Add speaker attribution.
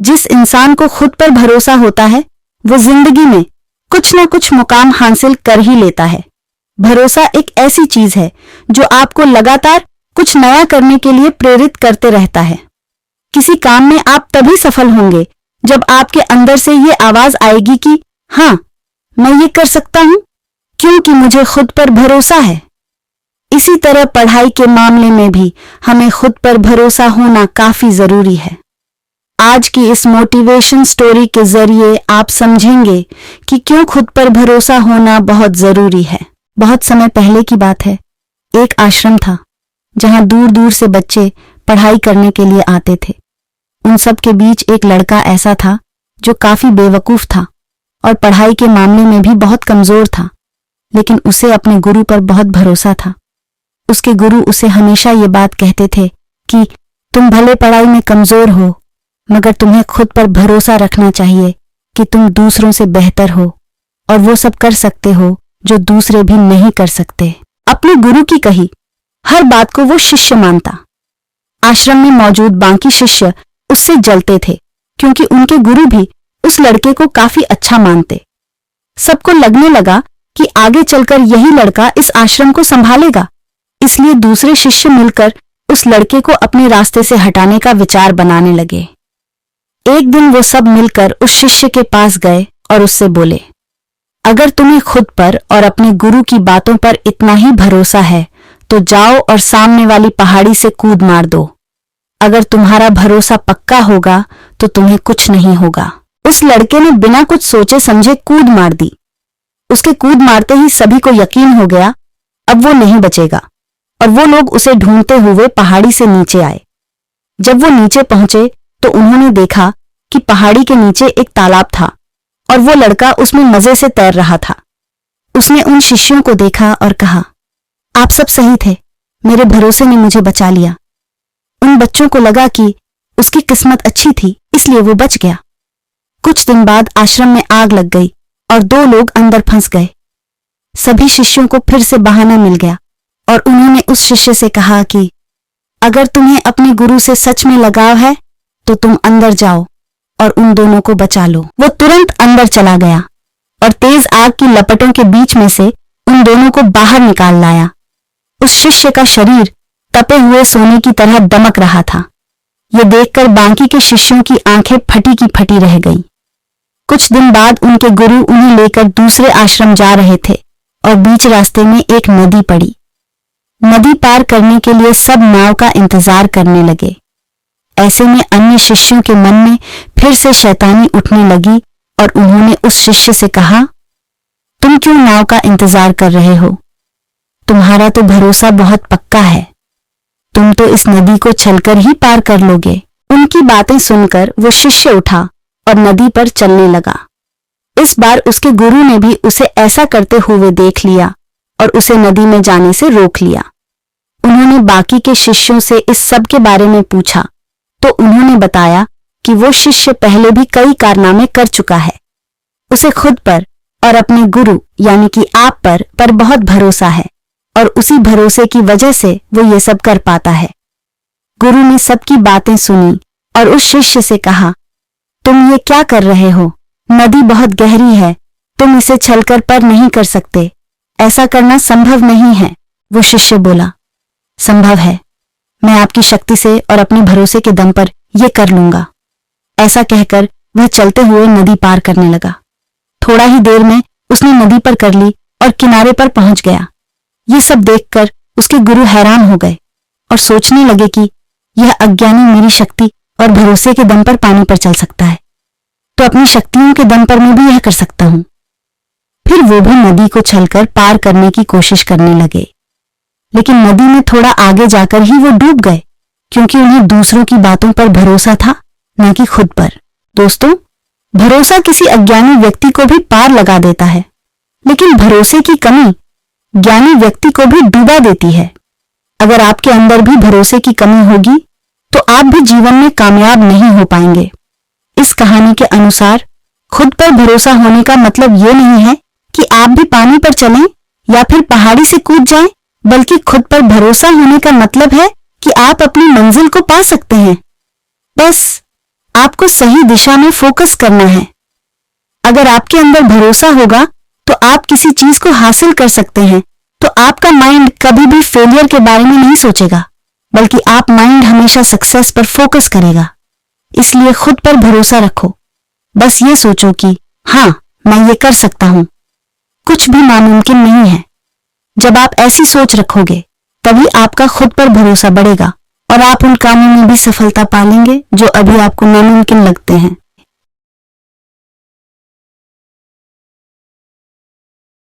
Speaker 1: जिस इंसान को खुद पर भरोसा होता है वो जिंदगी में कुछ ना कुछ मुकाम हासिल कर ही लेता है। भरोसा एक ऐसी चीज है जो आपको लगातार कुछ नया करने के लिए प्रेरित करते रहता है। किसी काम में आप तभी सफल होंगे जब आपके अंदर से ये आवाज आएगी कि हाँ, मैं ये कर सकता हूं क्योंकि मुझे खुद पर भरोसा है। इसी तरह पढ़ाई के मामले में भी हमें खुद पर भरोसा होना काफी जरूरी है। आज की इस मोटिवेशन स्टोरी के जरिए आप समझेंगे कि क्यों खुद पर भरोसा होना बहुत जरूरी है। बहुत समय पहले की बात है। एक आश्रम था जहां दूर दूर से बच्चे पढ़ाई करने के लिए आते थे। उन सब के बीच एक लड़का ऐसा था जो काफी बेवकूफ था और पढ़ाई के मामले में भी बहुत कमजोर था, लेकिन उसे अपने गुरु पर बहुत भरोसा था। उसके गुरु उसे हमेशा ये बात कहते थे कि तुम भले पढ़ाई में कमजोर हो, मगर तुम्हें खुद पर भरोसा रखना चाहिए कि तुम दूसरों से बेहतर हो और वो सब कर सकते हो जो दूसरे भी नहीं कर सकते। अपने गुरु की कही हर बात को वो शिष्य मानता। आश्रम में मौजूद बाकी शिष्य उससे जलते थे क्योंकि उनके गुरु भी उस लड़के को काफी अच्छा मानते। सबको लगने लगा कि आगे चलकर यही लड़का इस आश्रम को संभालेगा, इसलिए दूसरे शिष्य मिलकर उस लड़के को अपने रास्ते से हटाने का विचार बनाने लगे। एक दिन वो सब मिलकर उस शिष्य के पास गए और उससे बोले, अगर तुम्हें खुद पर और अपने गुरु की बातों पर इतना ही भरोसा है तो जाओ और सामने वाली पहाड़ी से कूद मार दो। अगर तुम्हारा भरोसा पक्का होगा तो तुम्हें कुछ नहीं होगा। उस लड़के ने बिना कुछ सोचे समझे कूद मार दी। उसके कूद मारते ही सभी को यकीन हो गया अब वो नहीं बचेगा और वो लोग उसे ढूंढते हुए पहाड़ी से नीचे आए। जब वो नीचे पहुंचे तो उन्होंने देखा कि पहाड़ी के नीचे एक तालाब था और वो लड़का उसमें मजे से तैर रहा था। उसने उन शिष्यों को देखा और कहा, आप सब सही थे, मेरे भरोसे ने मुझे बचा लिया। उन बच्चों को लगा कि उसकी किस्मत अच्छी थी, इसलिए वो बच गया। कुछ दिन बाद आश्रम में आग लग गई और 2 लोग अंदर फंस गए। सभी शिष्यों को फिर से बहाना मिल गया और उन्होंने उस शिष्य से कहा कि अगर तुम्हें अपने गुरु से सच में लगाव है तो तुम अंदर जाओ और उन दोनों को बचा लो। वो तुरंत अंदर चला गया और तेज आग की लपटों के बीच में से उन दोनों को बाहर निकाल लाया। उस शिष्य का शरीर तपे हुए सोने की तरह दमक रहा था। ये देखकर बाकी के शिष्यों की आंखें फटी की फटी रह गईं। कुछ दिन बाद उनके गुरु उन्हें लेकर दूसरे आश्रम जा रहे थे और बीच रास्ते में एक नदी पड़ी। नदी पार करने के लिए सब नाव का इंतजार करने लगे। ऐसे में अन्य शिष्यों के मन में फिर से शैतानी उठने लगी और उन्होंने उस शिष्य से कहा, तुम क्यों नाव का इंतजार कर रहे हो? तुम्हारा तो भरोसा बहुत पक्का है, तुम तो इस नदी को चलकर ही पार कर लोगे। उनकी बातें सुनकर वो शिष्य उठा और नदी पर चलने लगा। इस बार उसके गुरु ने भी उसे ऐसा करते हुए देख लिया और उसे नदी में जाने से रोक लिया। उन्होंने बाकी के शिष्यों से इस सब के बारे में पूछा तो उन्होंने बताया कि वो शिष्य पहले भी कई कारनामे कर चुका है। उसे खुद पर और अपने गुरु यानी कि आप पर बहुत भरोसा है और उसी भरोसे की वजह से वो ये सब कर पाता है। गुरु ने सबकी बातें सुनी और उस शिष्य से कहा, तुम ये क्या कर रहे हो? नदी बहुत गहरी है, तुम इसे छलकर पार नहीं कर सकते, ऐसा करना संभव नहीं है। वो शिष्य बोला, संभव है, मैं आपकी शक्ति से और अपने भरोसे के दम पर यह कर लूंगा। ऐसा कहकर वह चलते हुए नदी पार करने लगा। थोड़ा ही देर में उसने नदी पर कर ली और किनारे पर पहुंच गया। ये सब देखकर उसके गुरु हैरान हो गए और सोचने लगे कि यह अज्ञानी मेरी शक्ति और भरोसे के दम पर पानी पर चल सकता है, तो अपनी शक्तियों के दम पर मैं भी यह कर सकता हूं। फिर वो भी नदी को छलकर पार करने की कोशिश करने लगे, लेकिन नदी में थोड़ा आगे जाकर ही वो डूब गए क्योंकि उन्हें दूसरों की बातों पर भरोसा था, न कि खुद पर। दोस्तों, भरोसा किसी अज्ञानी व्यक्ति को भी पार लगा देता है, लेकिन भरोसे की कमी ज्ञानी व्यक्ति को भी डूबा देती है। अगर आपके अंदर भी भरोसे की कमी होगी तो आप भी जीवन में कामयाब नहीं हो पाएंगे। इस कहानी के अनुसार खुद पर भरोसा होने का मतलब ये नहीं है कि आप भी पानी पर चलें या फिर पहाड़ी से कूद जाएं, बल्कि खुद पर भरोसा होने का मतलब है कि आप अपनी मंजिल को पा सकते हैं। बस आपको सही दिशा में फोकस करना है। अगर आपके अंदर भरोसा होगा तो आप किसी चीज को हासिल कर सकते हैं। तो आपका माइंड कभी भी फेलियर के बारे में नहीं सोचेगा, बल्कि आप माइंड हमेशा सक्सेस पर फोकस करेगा। इसलिए खुद पर भरोसा रखो। बस ये सोचो कि हाँ, मैं ये कर सकता हूं। कुछ भी नामुमकिन नहीं है। जब आप ऐसी सोच रखोगे तभी आपका खुद पर भरोसा बढ़ेगा और आप उन कामों में भी सफलता पा लेंगे जो अभी आपको नामुमकिन लगते हैं।